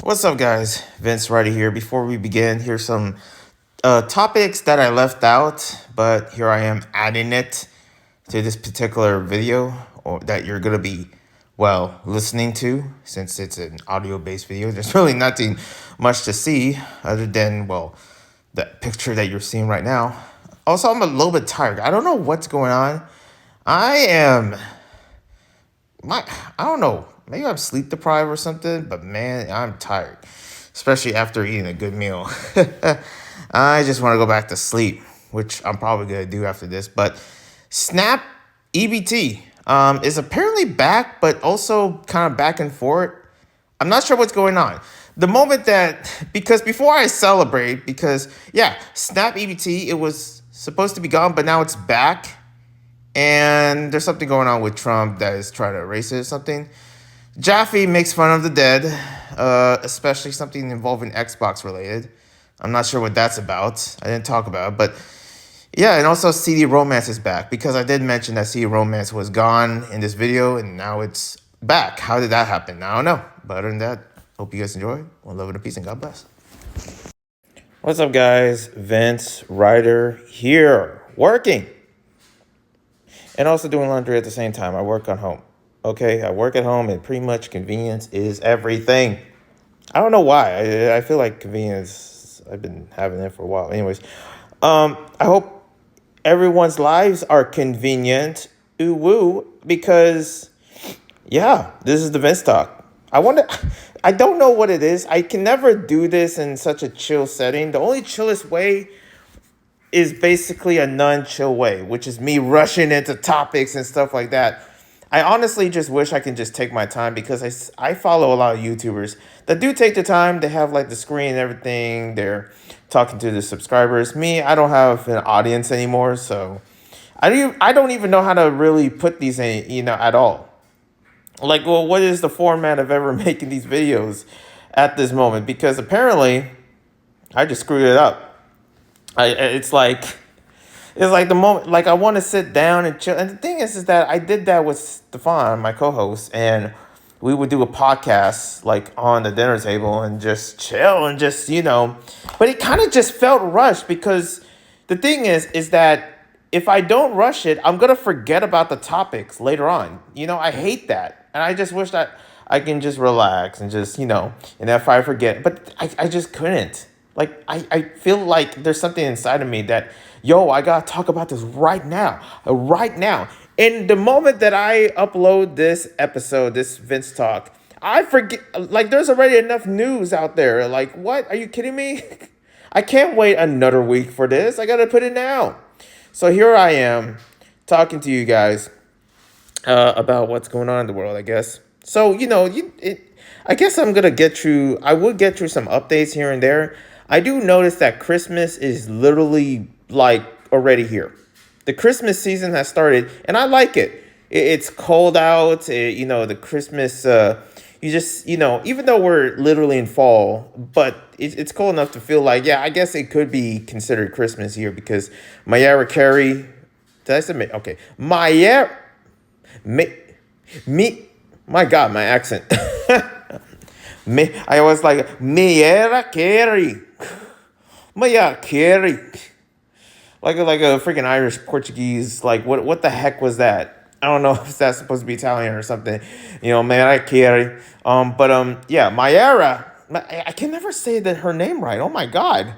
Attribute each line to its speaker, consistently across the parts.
Speaker 1: What's up, guys? Vince right here. Before we begin, here's some topics that I left out, but here I am adding it to this particular video or that you're gonna be listening to since it's an audio-based video. There's really nothing much to see other than the picture that you're seeing right now. Also, I'm a little bit tired. I don't know what's going on. I am my I don't know. Maybe I'm sleep deprived or something, but man, I'm tired, especially after eating a good meal. I just want to go back to sleep, which I'm probably gonna do after this. But Snap EBT is apparently back, but also kind of back and forth. I'm not sure what's going on. The moment that because before I celebrate, because yeah, Snap EBT, it was supposed to be gone, but now it's back. And there's something going on with Trump that is trying to erase it or something. Jaffe makes fun of the dead, especially something involving Xbox related. I'm not sure what that's about. I didn't talk about it, but yeah, and also CDromance is back because I did mention that CDromance was gone in this video and now it's back. How did that happen? I don't know. But other than that, hope you guys enjoy. One love and peace and God bless. What's up, guys? Vince Ryder here, working. And also doing laundry at the same time. I work on home. Okay, I work at home and pretty much convenience is everything. I don't know why. I feel like convenience, I've been having it for a while. Anyways, I hope everyone's lives are convenient. Ooh woo, because yeah, this is the VinzTalk. I don't know what it is. I can never do this in such a chill setting. The only chillest way is basically a non-chill way, which is me rushing into topics and stuff like that. I honestly just wish I can just take my time because I follow a lot of YouTubers that do take the time. They have like the screen and everything. They're talking to the subscribers. Me, I don't have an audience anymore, so I don't even know how to really put these in, at all. Like, well, what is the format of ever making these videos at this moment? Because apparently I just screwed it up. It's like the moment, like I want to sit down and chill. And the thing is that I did that with Stefan, my co-host, and we would do a podcast like on the dinner table and just chill and just, but it kind of just felt rushed because the thing is that if I don't rush it, I'm going to forget about the topics later on. I hate that. And I just wish that I can just relax and just, and if I forget, but I just couldn't. Like, I feel like there's something inside of me that, I got to talk about this right now. Right now. And the moment that I upload this episode, this Vince Talk, I forget, like, there's already enough news out there. Like, what? Are you kidding me? I can't wait another week for this. I got to put it now. So here I am talking to you guys about what's going on in the world, I guess. So, I guess I would get through some updates here and there. I do notice that Christmas is literally like already here. The Christmas season has started and I like it. It's cold out, the Christmas, you just, even though we're literally in fall, but it's cold enough to feel like, yeah, I guess it could be considered Christmas here because Mariah Carey, did I submit? Okay. My God, my accent. I was like, Mariah Carey. Mariah Carey. Like a freaking Irish Portuguese, like what the heck was that? I don't know if that's supposed to be Italian or something. Mariah Carey. Yeah, Mariah. I can never say her name right. Oh my God.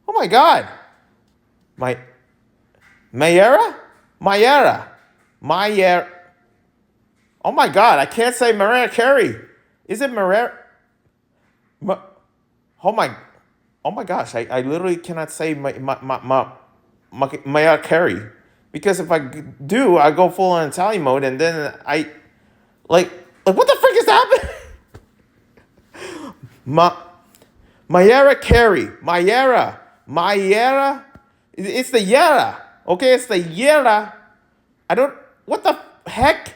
Speaker 1: Oh my God. Mariah? Mariah. Oh my God, I can't say Mariah Carey. Is it Mariah? Oh my gosh, I literally cannot say Mariah Carey. Because if I do, I go full on Italian mode and then like what the frick is happening? Mariah Carey. Mariah. It's the Yara. Okay, it's the Yara. What the heck?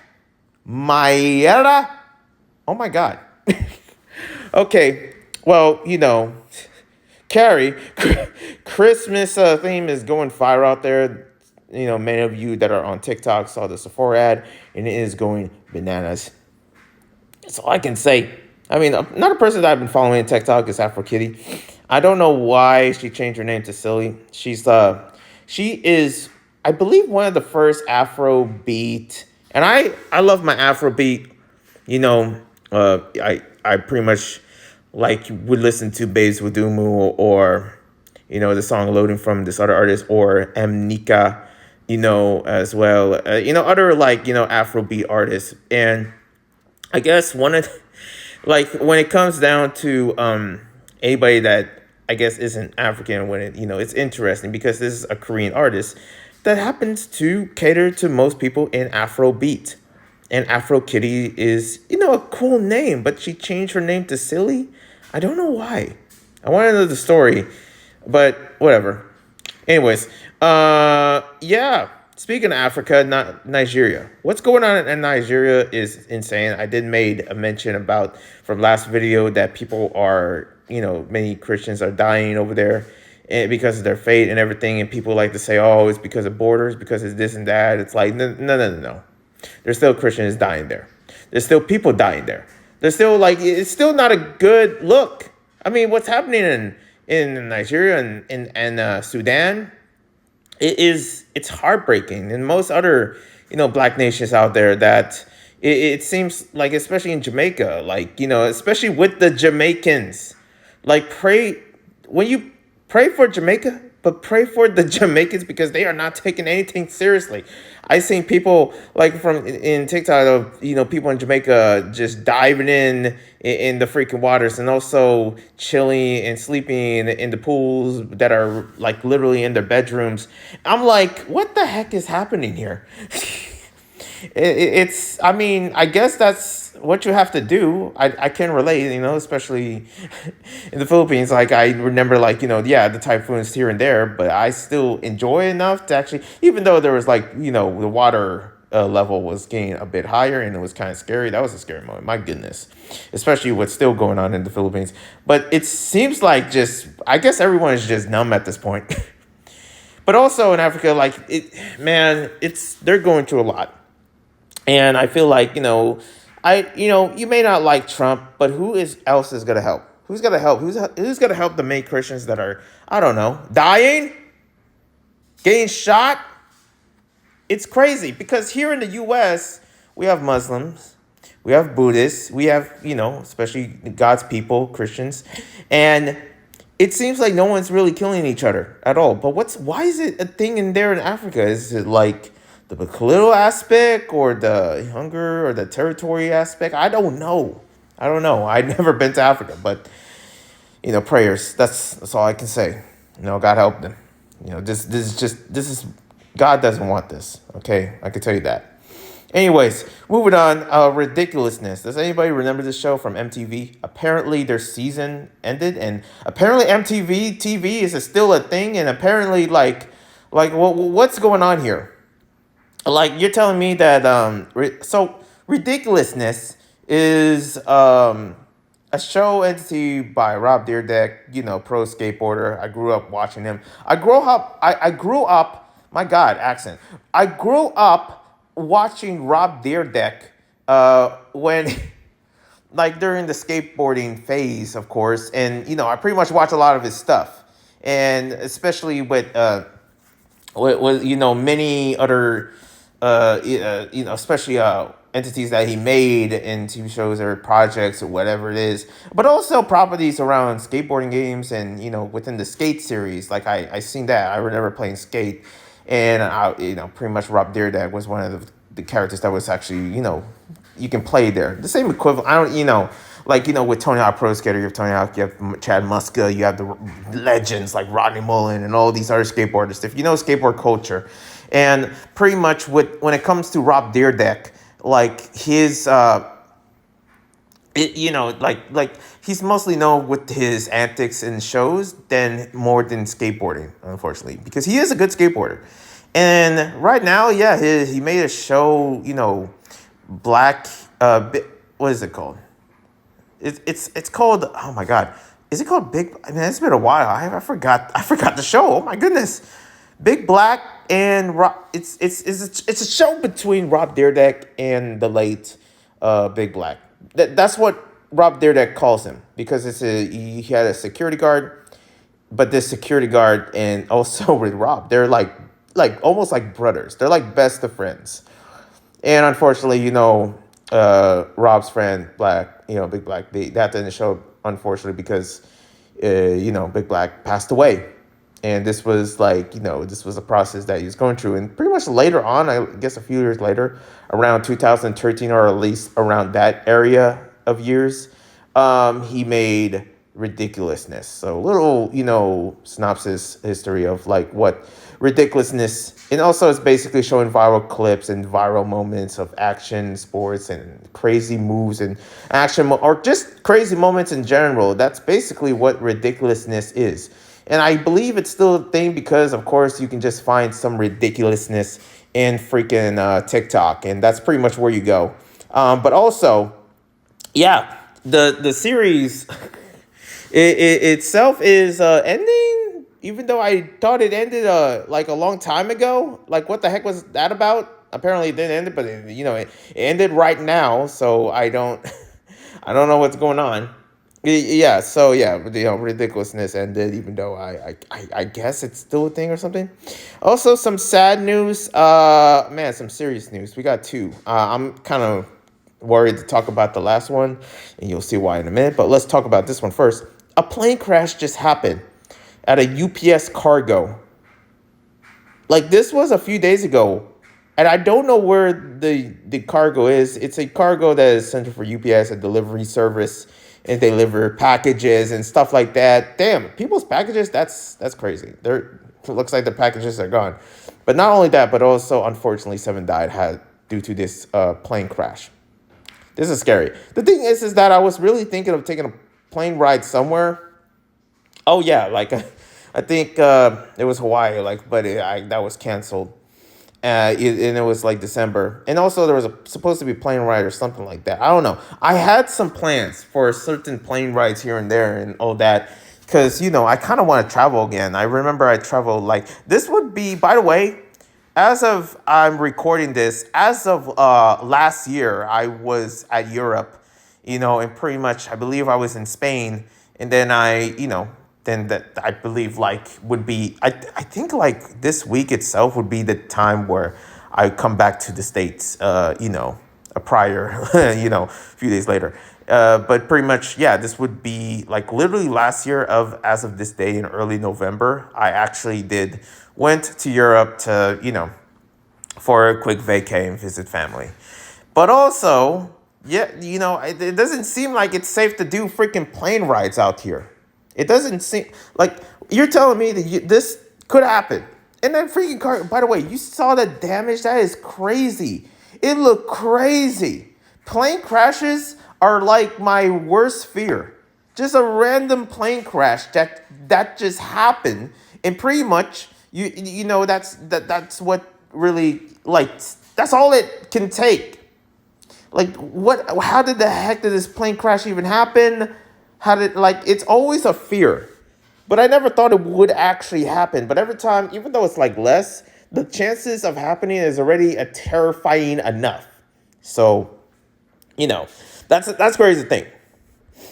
Speaker 1: Mariah. Oh my God. Okay, well, Carrie, Christmas theme is going viral out there. Many of you that are on TikTok saw the Sephora ad, and it is going bananas. That's all I can say. I mean, another person that I've been following on TikTok is Afro Kitty. I don't know why she changed her name to Silly. She is, I believe, one of the first Afro beat, and I love my Afro beat. You know, I pretty much like would listen to Babes Wadumu or the song Loading from this other artist or M Nika, as well. Other like Afrobeat artists, and I guess one of like when it comes down to anybody that I guess isn't African, when it's interesting because this is a Korean artist that happens to cater to most people in Afrobeat. And Afro Kitty is, a cool name, but she changed her name to Silly. I don't know why. I want to know the story, but whatever. Anyways, yeah. Speaking of Africa, not Nigeria. What's going on in Nigeria is insane. I did made a mention about from last video that people are, many Christians are dying over there and because of their faith and everything. And people like to say, oh, it's because of borders, because it's this and that. It's like, no. There's still Christians dying there. There's still people dying there. There's still it's still not a good look. I mean, what's happening in Nigeria and Sudan, it's heartbreaking. And most other, black nations out there that it seems like, especially in Jamaica, especially with the Jamaicans, pray when you pray for Jamaica, but pray for the Jamaicans because they are not taking anything seriously. I seen people from in TikTok of people in Jamaica just diving in the freaking waters and also chilling and sleeping in the pools that are literally in their bedrooms. I'm like, what the heck is happening here? It's, I mean, I guess that's what you have to do. I can relate, especially in the Philippines. I remember, yeah, the typhoons here and there, but I still enjoy enough to actually, even though there was the water level was getting a bit higher and it was kind of scary. That was a scary moment. My goodness, especially what's still going on in the Philippines. But it seems like I guess everyone is just numb at this point. But also in Africa, they're going through a lot. And I feel you may not like Trump, but else is gonna help? Who's gonna help? Who's gonna help the main Christians that are, I don't know, dying, getting shot? It's crazy because here in the U.S. we have Muslims, we have Buddhists, we have especially God's people, Christians, and it seems like no one's really killing each other at all. But why is it a thing in Africa? Is it the political aspect or the hunger or the territory aspect? I don't know. I've never been to Africa, but prayers. That's all I can say. God help them. This is God doesn't want this. Okay, I can tell you that. Anyways, moving on. Ridiculousness. Does anybody remember this show from MTV? Apparently, their season ended, and apparently MTV TV is still a thing, and apparently, what's going on here? You're telling me that Ridiculousness is a show entity by Rob Dyrdek, pro skateboarder. I grew up watching him. I grew up, my God, accent. I grew up watching Rob Dyrdek when during the skateboarding phase, of course, and I pretty much watch a lot of his stuff, and especially with many other especially entities that he made in TV shows or projects or whatever it is, but also properties around skateboarding games and within the Skate series. I seen that. I remember playing Skate, and pretty much Rob Dyrdek was one of the characters that was actually you can play there. The same equivalent. I don't with Tony Hawk Pro Skater, you have Tony Hawk, you have Chad Muska, you have the legends like Rodney Mullen and all these other skateboarders. If you know skateboard culture. And pretty much when it comes to Rob Dyrdek, his he's mostly known with his antics in shows more than skateboarding, unfortunately, because he is a good skateboarder. And right now, yeah, he made a show, Black. What is it called? It's called, oh my God, is it called Big? I mean, it's been a while. I forgot the show. Oh my goodness. Big Black and Rob. It's a show between Rob Dyrdek and the late Big Black. That's what Rob Dyrdek calls him because he had a security guard, but this security guard and also with Rob, they're like almost like brothers. They're like best of friends. And unfortunately, Rob's friend Black, Big Black, they had to end the show unfortunately because Big Black passed away. And this was this was a process that he was going through. And pretty much later on, I guess a few years later, around 2013 or at least around that area of years, he made Ridiculousness. So a little, synopsis history of like what Ridiculousness, and also it's basically showing viral clips and viral moments of action, sports, and crazy moves and or just crazy moments in general. That's basically what Ridiculousness is. And I believe it's still a thing because, of course, you can just find some ridiculousness in freaking TikTok, and that's pretty much where you go. But also, yeah, the series itself is ending, even though I thought it ended like a long time ago. Like, what the heck was that about? Apparently, it didn't end it, but it ended right now. So I don't, I don't know what's going on. Yeah, so yeah, Ridiculousness ended, even though I guess it's still a thing or something. Also, some sad news. Man, some serious news. We got two. I'm kind of worried to talk about the last one, and you'll see why in a minute. But let's talk about this one first. A plane crash just happened at a UPS cargo. Like, this was a few days ago, and I don't know where the cargo is. It's a cargo that is central for UPS, a delivery service, and they deliver packages and stuff like that. Damn, people's packages, that's crazy. It looks like the packages are gone. But not only that, but also, unfortunately, 7 died due to this plane crash. This is scary. The thing is that I was really thinking of taking a plane ride somewhere. Oh, yeah, like, I think it was Hawaii, but that was canceled. And it was like December. And also there was supposed to be a plane ride or something like that. I don't know. I had some plans for certain plane rides here and there and all that. Because, I kind of want to travel again. I remember I traveled this would be, by the way, as of I'm recording this, as of last year, I was at Europe, and pretty much I believe I was in Spain. And then then that I believe would be, I think this week itself would be the time where I come back to the States, a prior, a few days later. But pretty much, yeah, this would be literally last year as of this day in early November, I actually went to Europe to, for a quick vacay and visit family. But also, yeah, it doesn't seem like it's safe to do freaking plane rides out here. It doesn't seem like you're telling me that this could happen. And then freaking car, by the way, you saw the damage? That is crazy. It looked crazy. Plane crashes are like my worst fear. Just a random plane crash that just happened. And pretty much, that's what really, that's all it can take. How did the heck did this plane crash even happen? It's always a fear, but I never thought it would actually happen. But every time, even though it's less, the chances of happening is already a terrifying enough. So, that's crazy thing.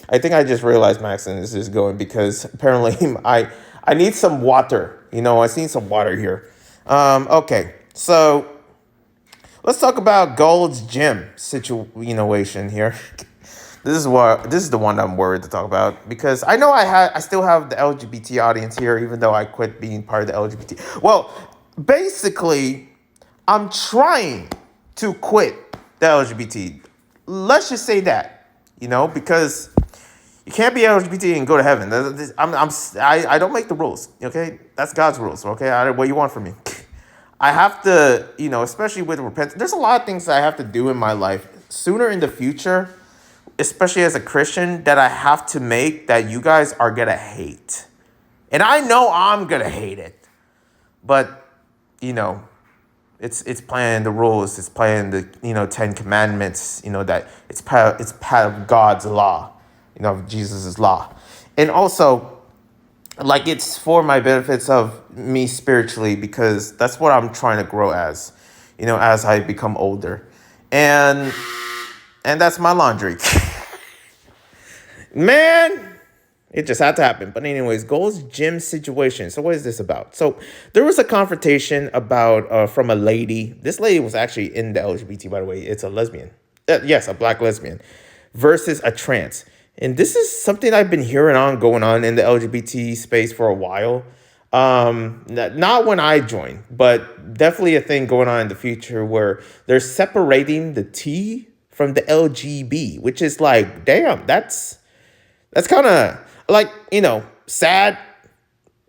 Speaker 1: I think I just realized my accent is just going because apparently I need some water. I need some water here. Okay, so let's talk about Gold's Gym situation here. This is the one I'm worried to talk about because I know I still have the LGBT audience here, even though I quit being part of the LGBT. Well, basically, I'm trying to quit the LGBT. Let's just say that, because you can't be LGBT and go to heaven. I don't make the rules. Okay, that's God's rules. Okay, what you want from me? I have to, especially with repentance. There's a lot of things that I have to do in my life sooner in the future, especially as a Christian, that I have to make that you guys are going to hate. And I know I'm going to hate it. But, it's playing the rules. It's playing the, 10 Commandments, that it's part of God's law, Jesus' law. And also, it's for my benefits of me spiritually because that's what I'm trying to grow as I become older. And that's my laundry. Man, it just had to happen. But anyways, Gold's Gym situation. So what is this about? So there was a confrontation about from a lady. This lady was actually in the LGBT, by the way. It's a lesbian. Yes, a black lesbian versus a trans. And this is something I've been hearing on going on in the LGBT space for a while. Not when I joined, but definitely a thing going on in the future where they're separating the T from the LGB, which is like, damn, that's kind of like, sad.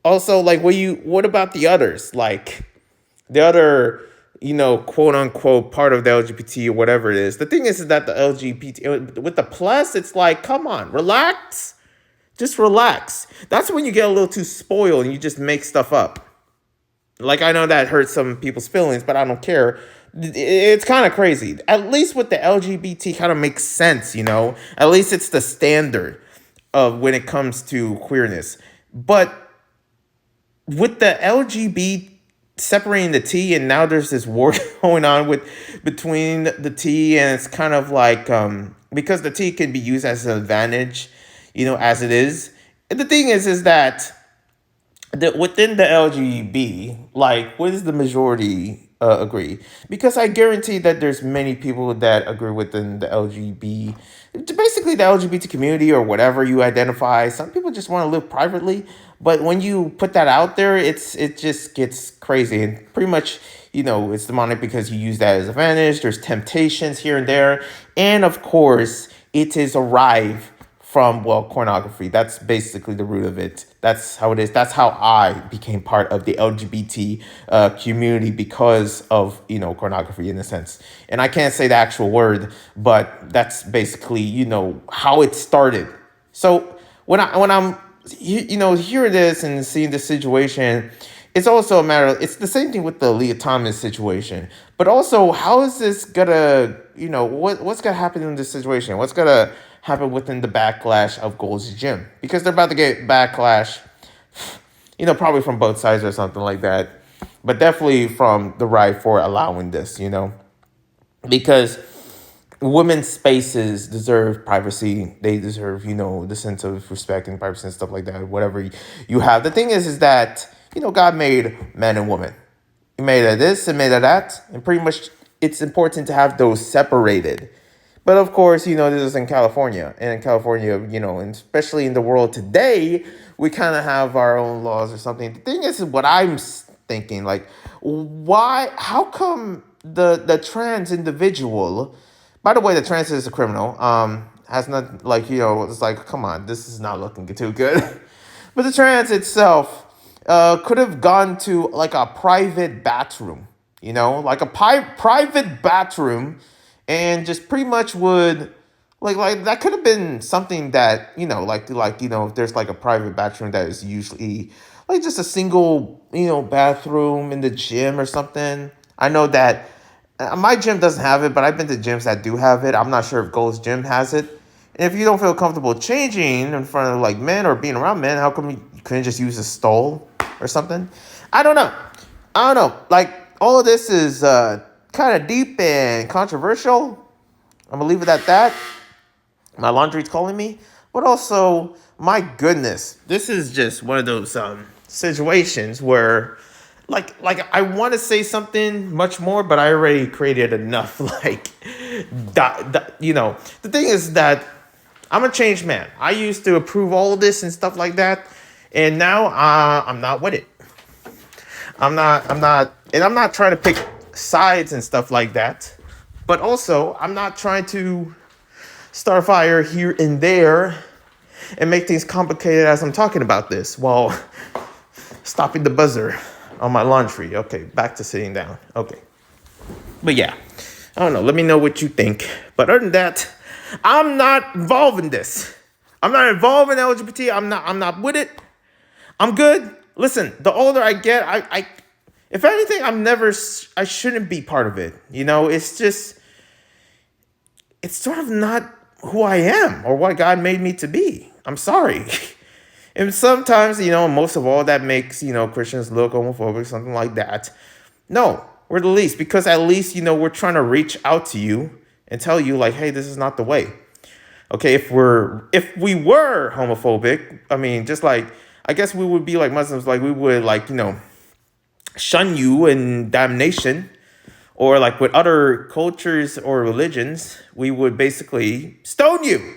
Speaker 1: Also, like, what about the others? Like the other, quote unquote part of the LGBT or whatever it is. The thing is that the LGBT with the plus, it's like, come on, relax. Just relax. That's when you get a little too spoiled and you just make stuff up. Like, I know that hurts some people's feelings, but I don't care. It's kind of crazy. At least with the LGBT kind of makes sense, At least it's the standard of when it comes to queerness. But with the LGBT separating the T, and now there's this war going on between the T, and it's kind of like because the T can be used as an advantage, as it is. And the thing is that within the LGB, like, what does the majority agree? Because I guarantee that there's many people that agree within the LGB, basically the LGBT community or whatever you identify. Some people just want to live privately, but when you put that out there, it just gets crazy. And pretty much, it's demonic because you use that as advantage. There's temptations here and there, and of course, it is arrived from, well, pornography. That's basically the root of it. That's how it is. That's how I became part of the LGBT community because of, pornography in a sense. And I can't say the actual word, but that's basically, how it started. So when I'm, hearing this and seeing this situation, it's also a matter of, it's the same thing with the Leah Thomas situation. But also, how is this gonna, what's gonna happen in this situation? What's gonna happen within the backlash of Gold's Gym? Because they're about to get backlash, probably from both sides or something like that. But definitely from the right for allowing this, because women's spaces deserve privacy. They deserve, the sense of respect and privacy and stuff like that. Whatever you have. The thing is that, God made man and woman. He made a this and made a that. And pretty much it's important to have those separated. But of course, this is in California. And in California, and especially in the world today, we kind of have our own laws or something. The thing is what I'm thinking, like, how come the trans individual, by the way, the trans is a criminal, has not, like, it's like, come on, this is not looking too good. But the trans itself could have gone to, like, a private bathroom, like a private bathroom, and just pretty much would, like that could have been something that, if there's like a private bathroom that is usually like just a single, bathroom in the gym or something. I know that my gym doesn't have it, but I've been to gyms that do have it. I'm not sure if Gold's Gym has it. And if you don't feel comfortable changing in front of, like, men or being around men, how come you couldn't just use a stall or something? I don't know. Like, all of this is kind of deep and controversial. I'm gonna leave it at that. My laundry's calling me. But also, my goodness, this is just one of those situations where, like I want to say something much more, but I already created enough. The thing is that I'm a changed man. I used to approve all of this and stuff like that, and now I'm not with it. I'm not, and I'm not trying to pick sides and stuff like that. But also, I'm not trying to start a fire here and there and make things complicated as I'm talking about this while stopping the buzzer on my laundry. Okay, back to sitting down. Okay. But yeah, I don't know. Let me know what you think. But other than that, I'm not involved in this. I'm not involved in LGBT. I'm not with it. I'm good. Listen, the older I get, I if anything, I shouldn't be part of it. It's sort of not who I am or what God made me to be. I'm sorry. And sometimes, most of all, that makes, Christians look homophobic, something like that. No, we're the least, because at least, we're trying to reach out to you and tell you, like, hey, this is not the way. Okay, if we were homophobic, I mean, just like I guess we would be like Muslims, like we would like shun you in damnation, or like with other cultures or religions, we would basically stone you.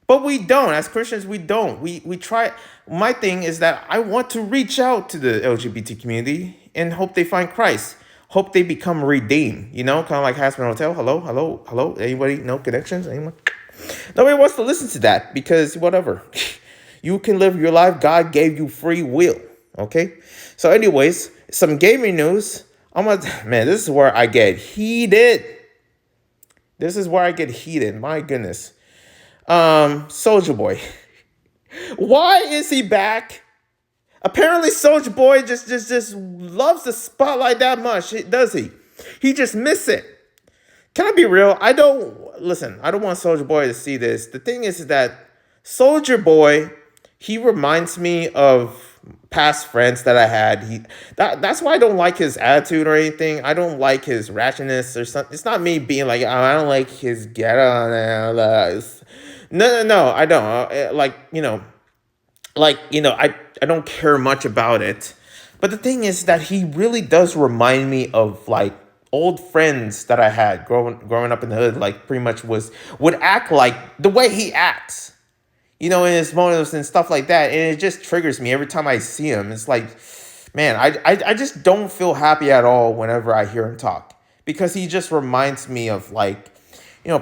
Speaker 1: But we don't. As Christians, we don't. We try. My thing is that I want to reach out to the LGBT community and hope they find Christ. Hope they become redeemed. Kind of like Hasbro Hotel. Hello, hello, hello. Anybody? No connections? Anyone? Nobody wants to listen to that because whatever. You can live your life. God gave you free will. Okay. So, anyways, some gaming news. Man, this is where I get heated. This is where I get heated. My goodness. Soulja Boy. Why is he back? Apparently, Soulja Boy just loves the spotlight that much, does he? He just miss it. Can I be real? I don't want Soulja Boy to see this. The thing is that Soulja Boy, he reminds me of past friends that I had. That's why I don't like his attitude or anything. I don't like his ratchetness or something. It's not me being like, oh, I don't like his ghetto. No, I don't. I don't care much about it. But the thing is that he really does remind me of like old friends that I had growing up in the hood. Like pretty much would act like the way he acts, in his motives and stuff like that. And it just triggers me every time I see him. It's like, man, I just don't feel happy at all whenever I hear him talk, because he just reminds me of like,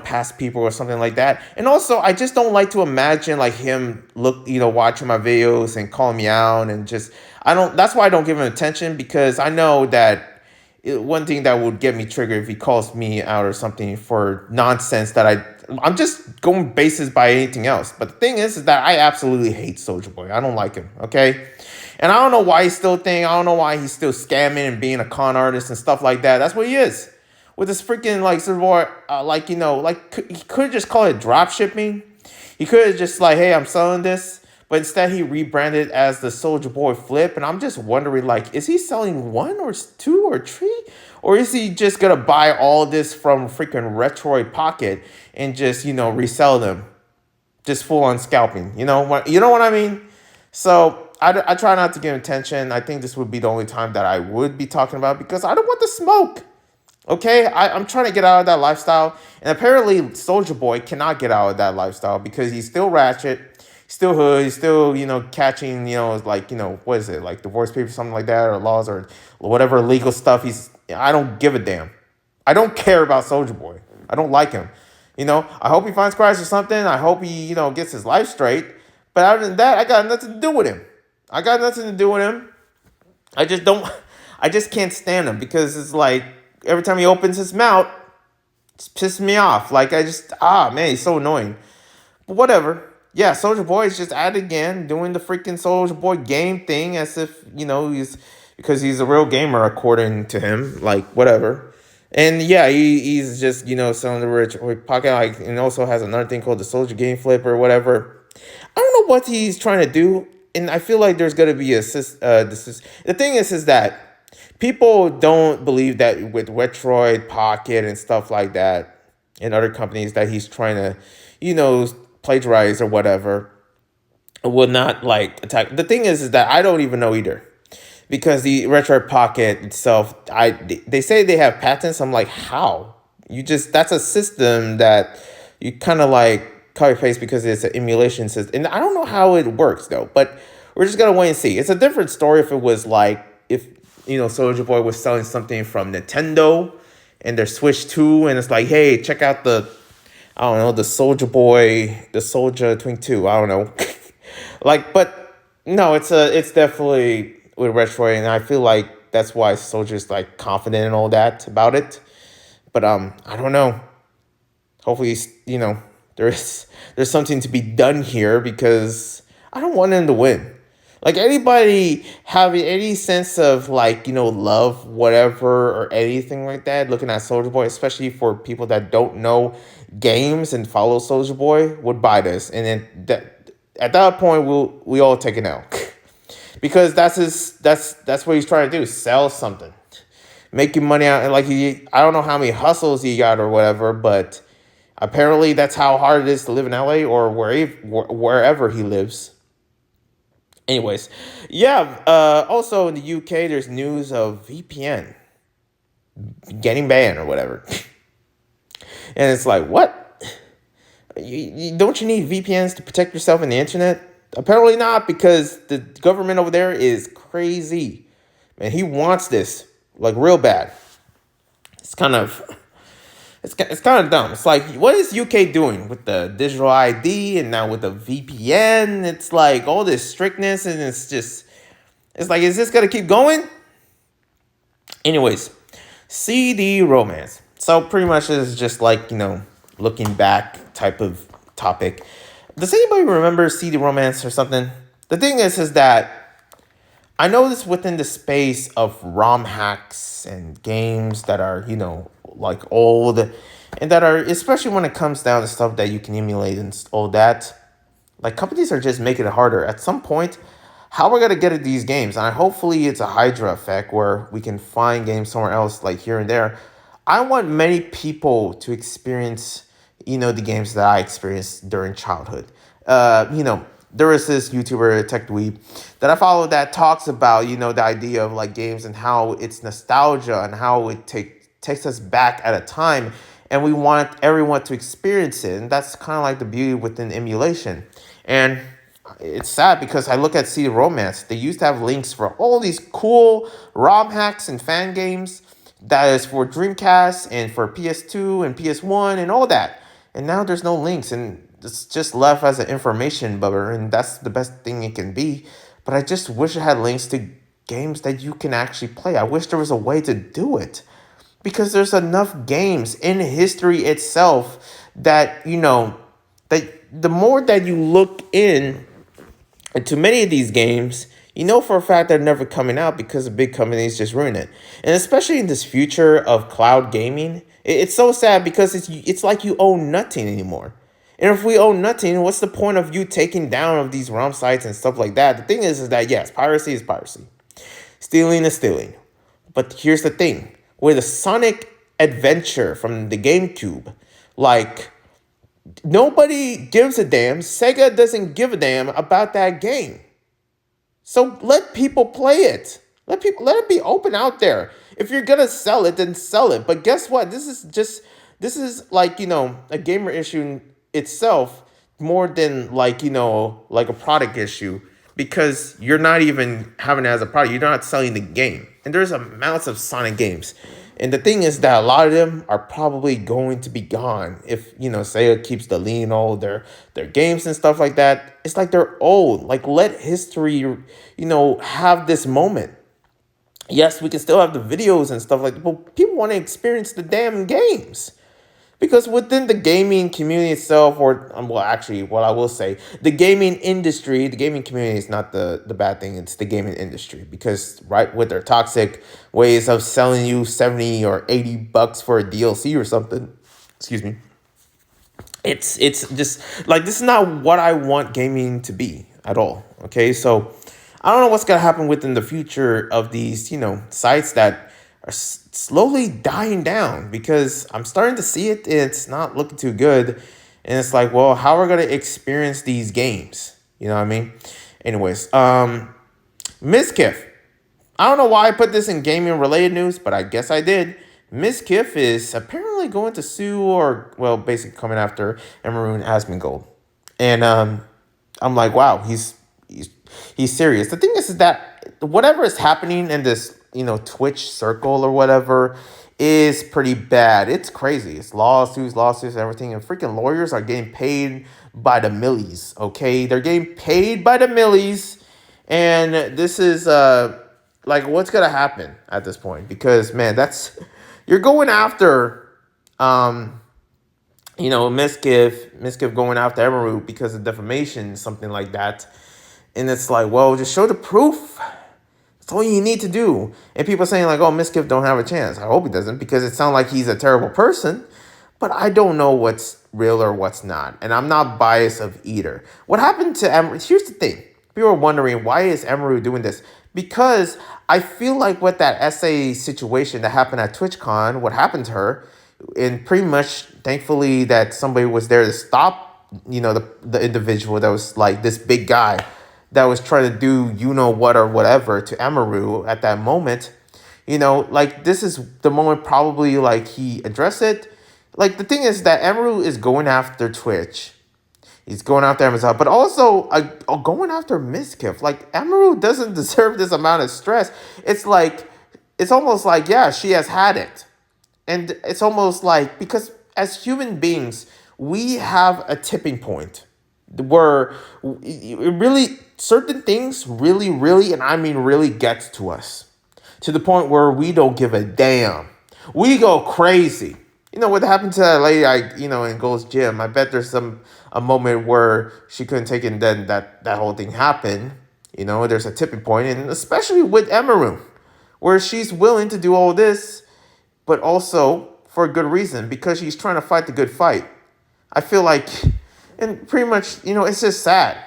Speaker 1: past people or something like that. And also, I just don't like to imagine like him watching my videos and calling me out and that's why I don't give him attention, because I know that one thing that would get me triggered if he calls me out or something for nonsense that I'm just going basis by anything else. But the thing is that I absolutely hate Soulja Boy. I don't like him, okay? And I don't know why he's still I don't know why he's still scamming and being a con artist and stuff like that. That's what he is. With this freaking he could have just called it drop shipping. He could have just like, hey, I'm selling this, but instead he rebranded it as the Soulja Boy Flip, and I'm just wondering, like, is he selling one or two or three, or is he just gonna buy all this from freaking Retroid Pocket and just resell them, just full on scalping? You know what I mean? So I try not to give attention. I think this would be the only time that I would be talking about, because I don't want the smoke. Okay, I'm trying to get out of that lifestyle, and apparently Soulja Boy cannot get out of that lifestyle because he's still ratchet, still hood, he's still catching what is it, like divorce papers, something like that, or laws or whatever legal stuff. I don't give a damn. I don't care about Soulja Boy. I don't like him. I hope he finds Christ or something. I hope he gets his life straight. But other than that, I got nothing to do with him. I just can't stand him, because it's like, every time he opens his mouth, it's pissing me off. Like, man, he's so annoying. But whatever. Yeah, Soulja Boy is just at it again, doing the freaking Soulja Boy game thing as if, because he's a real gamer, according to him. Like, whatever. And yeah, he's just, selling the rich pocket, like, and also has another thing called the Soulja Game Flip or whatever. I don't know what he's trying to do. And I feel like there's going to be the thing is that people don't believe that with Retroid Pocket and stuff like that and other companies that he's trying to, plagiarize or whatever, will not like attack. The thing is that I don't even know either, because the Retroid Pocket itself, they say they have patents. I'm like, how? That's a system that you kind of like copy paste because it's an emulation system. And I don't know how it works though, but we're just going to wait and see. It's a different story if it was like, if Soulja Boy was selling something from Nintendo and their Switch 2, and it's like, hey, check out the Soulja Boy, the Soulja Twink 2. I don't know. But no, it's definitely with Retroid, and I feel like that's why Soulja's like confident and all that about it. But I don't know. Hopefully, there's something to be done here, because I don't want him to win. Like, anybody having any sense of love, whatever, or anything like that, looking at Soulja Boy, especially for people that don't know games and follow Soulja Boy, would buy this. And then at that point, we all take it out. Because that's what he's trying to do, sell something. Making money out, and I don't know how many hustles he got or whatever, but Apparently, that's how hard it is to live in LA or wherever he lives. Anyways, yeah. Also in the UK, there's news of VPN getting banned or whatever, and it's like, what? Don't you need VPNs to protect yourself in the internet? Apparently not, because the government over there is crazy. Man, he wants this like real bad. It's kind of dumb. It's like, what is UK doing with the digital ID and now with the VPN? It's like all this strictness, and it's like, is this gonna keep going? Anyways, CDromance. So pretty much it's just like, looking back type of topic. Does anybody remember CDromance or something? The thing is that I know this within the space of ROM hacks and games that are, like old, and that are, especially when it comes down to stuff that you can emulate and all that, like companies are just making it harder. At some point, how we're going to get at these games, and hopefully it's a Hydra effect where we can find games somewhere else, like here and there. I want many people to experience, the games that I experienced during childhood. There was this YouTuber, Tech Dweeb, that I follow that talks about, the idea of like games and how it's nostalgia and how it takes us back at a time, and we want everyone to experience it. And that's kind of like the beauty within emulation. And it's sad because I look at CDromance. They used to have links for all these cool ROM hacks and fan games that is for Dreamcast and for PS2 and PS1 and all that. And now there's no links, and it's just left as an information bubble, and that's the best thing it can be. But I just wish it had links to games that you can actually play. I wish there was a way to do it, because there's enough games in history itself that, that the more that you look into many of these games, for a fact they're never coming out because the big companies just ruin it. And especially in this future of cloud gaming, it's so sad because it's like you own nothing anymore. And if we own nothing, what's the point of you taking down of these ROM sites and stuff like that? The thing is that, yes, piracy is piracy. Stealing is stealing. But here's the thing. With a Sonic Adventure from the GameCube, like, nobody gives a damn. Sega doesn't give a damn about that game. So let people play it. Let it be open out there. If you're gonna sell it, then sell it. But guess what? This is like, a gamer issue itself more than like, like a product issue, because you're not even having it as a product. You're not selling the game. And there's amounts of Sonic games. And the thing is that a lot of them are probably going to be gone if, Sega keeps deleting all their games and stuff like that. It's like they're old. Like, let history, have this moment. Yes, we can still have the videos and stuff like that, but people want to experience the damn games. Because within the gaming community itself, or, well, actually, what I will say, the gaming industry, the gaming community is not the bad thing. It's the gaming industry. Because, right, with their toxic ways of selling you 70 or 80 bucks for a DLC or something, excuse me, it's just, like, this is not what I want gaming to be at all, okay? So, I don't know what's going to happen within the future of these, sites that are slowly dying down, because I'm starting to see it. It's not looking too good. And it's like, well, how are we going to experience these games? You know what I mean? Anyways, Kiff. I don't know why I put this in gaming related news, but I guess I did. Kiff is apparently going to sue, or, well, basically coming after Emerald Asmongold. And I'm like, wow, he's serious. The thing is that whatever is happening in this, Twitch circle or whatever is pretty bad. It's crazy. It's lawsuits, and everything. And freaking lawyers are getting paid by the millies, okay? They're getting paid by the millies. And this is, like, what's going to happen at this point? Because, man, you're going after, Miskiff going after Emerald because of defamation, something like that. And it's like, well, just show the proof. That's all you need to do. And people saying like, oh, Miskiff don't have a chance. I hope he doesn't, because it sounds like he's a terrible person. But I don't know what's real or what's not. And I'm not biased of either. What happened to Emerald? Here's the thing. People are wondering, why is Emerald doing this? Because I feel like with that essay situation that happened at TwitchCon, what happened to her, And pretty much, thankfully, that somebody was there to stop, the individual that was like this big guy that was trying to do what or whatever to Amaru at that moment. Like this is the moment probably like he addressed it. Like the thing is that Amaru is going after Twitch. He's going after Amazon, but also going after Mizkif. Like Amaru doesn't deserve this amount of stress. It's like it's almost like, yeah, she has had it. And it's almost like, because as human beings, we have a tipping point where it really, certain things really, really, and I mean really gets to us to the point where we don't give a damn. We go crazy. What happened to that lady, in Gold's Gym? I bet there's a moment where she couldn't take it, and then that whole thing happened. There's a tipping point, and especially with Emerald, where she's willing to do all this, but also for a good reason, because she's trying to fight the good fight. I feel like, and pretty much, it's just sad.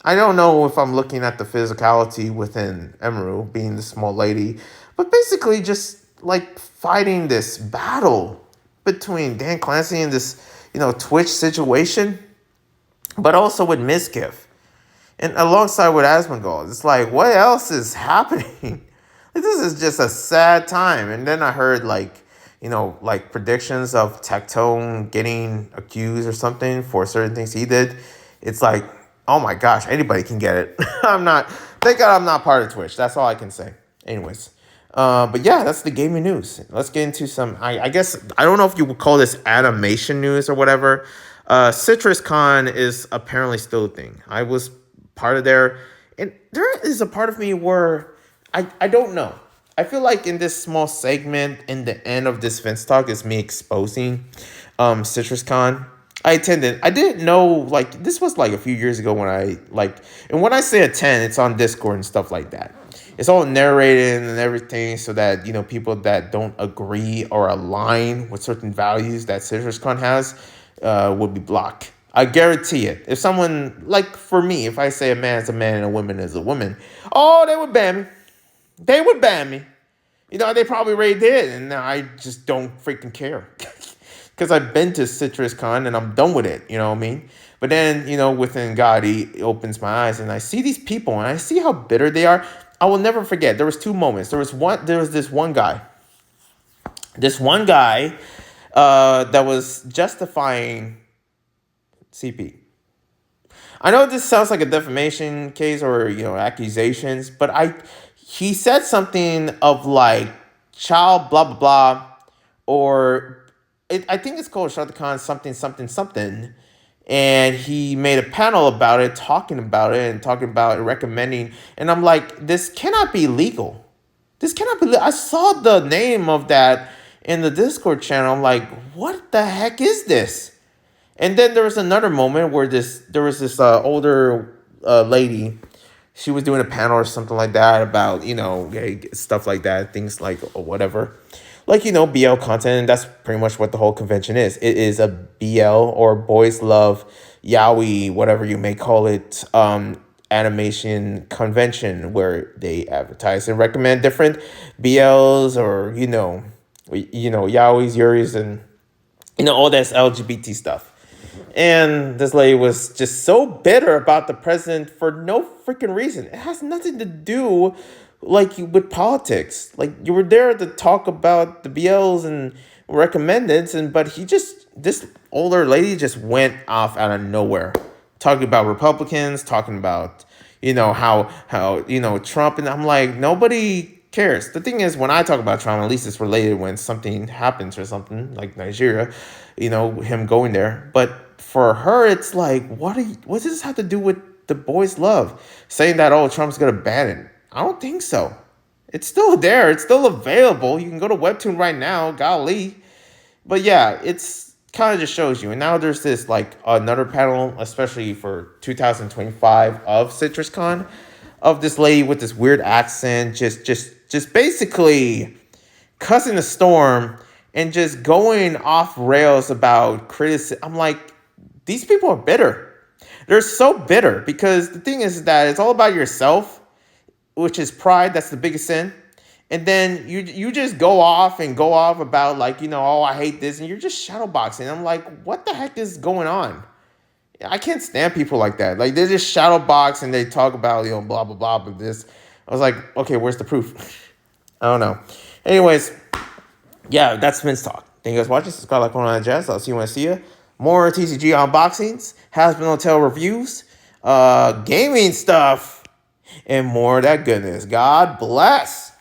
Speaker 1: I don't know if I'm looking at the physicality within Emerald being the small lady, but basically just like fighting this battle between Dan Clancy and this, Twitch situation, but also with Mizkif and alongside with Asmongold. It's like, what else is happening? Like, this is just a sad time. And then I heard like predictions of Tectone getting accused or something for certain things he did. It's like, oh my gosh, anybody can get it. Thank God I'm not part of Twitch. That's all I can say. Anyways, but yeah, that's the gaming news. Let's get into some, I guess, I don't know if you would call this animation news or whatever. CitrusCon is apparently still a thing. I was part of there, and there is a part of me where I don't know. I feel like in this small segment in the end of this VinzTalk is me exposing CitrusCon. I attended. I didn't know, like, this was like a few years ago when and when I say attend, it's on Discord and stuff like that. It's all narrated and everything so that, people that don't agree or align with certain values that CitrusCon has would be blocked. I guarantee it. If someone, like for me, if I say a man is a man and a woman is a woman, oh, they would ban me. They would ban me. They probably already did, and I just don't freaking care. Because I've been to CitrusCon and I'm done with it, you know what I mean? But then, within God, he opens my eyes and I see these people and I see how bitter they are. I will never forget. There was two moments. There was this one guy. This one guy that was justifying CP. I know this sounds like a defamation case or, accusations, but he said something of like child blah, blah, blah, or I think it's called Shotacon something, something, something. And he made a panel about it, talking about it and talking about it, recommending. And I'm like, this cannot be legal. This cannot be legal. I saw the name of that in the Discord channel. I'm like, what the heck is this? And then there was another moment where there was this older lady. She was doing a panel or something like that about, stuff like that, things like or whatever. Like, BL content, and that's pretty much what the whole convention is. It is a BL or Boys Love Yaoi, whatever you may call it, animation convention where they advertise and recommend different BLs or, Yaois, Yuris, and, all that's LGBT stuff. And this lady was just so bitter about the president for no freaking reason. It has nothing to do with politics. Like, you were there to talk about the BLs and recommendeds, but this older lady just went off out of nowhere, talking about Republicans, talking about, how Trump, and I'm like, nobody cares. The thing is, when I talk about Trump, at least it's related when something happens or something, like Nigeria, him going there. But for her, it's like, what does this have to do with the boys' love? Saying that, oh, Trump's going to ban it. I don't think so. It's still there. It's still available. You can go to Webtoon right now. Golly. But yeah, it's kind of just shows you. And now there's this another panel, especially for 2025 of CitrusCon, of this lady with this weird accent, just basically cussing the storm and just going off rails about criticism. I'm like, these people are bitter. They're so bitter because the thing is that it's all about yourself, which is pride. That's the biggest sin. And then you just go off about like, oh, I hate this, and you're just shadowboxing. I'm like, what the heck is going on? I can't stand people like that. Like, they just shadowbox and they talk about, blah blah blah, but this. I was like, okay, where's the proof? I don't know. Anyways, yeah, that's VinzTalk. Thank you guys for watching. Subscribe, like, comment on that jazz. I'll see you when I see you. More TCG unboxings, Has Been Hotel reviews, gaming stuff, and more of that goodness. God bless.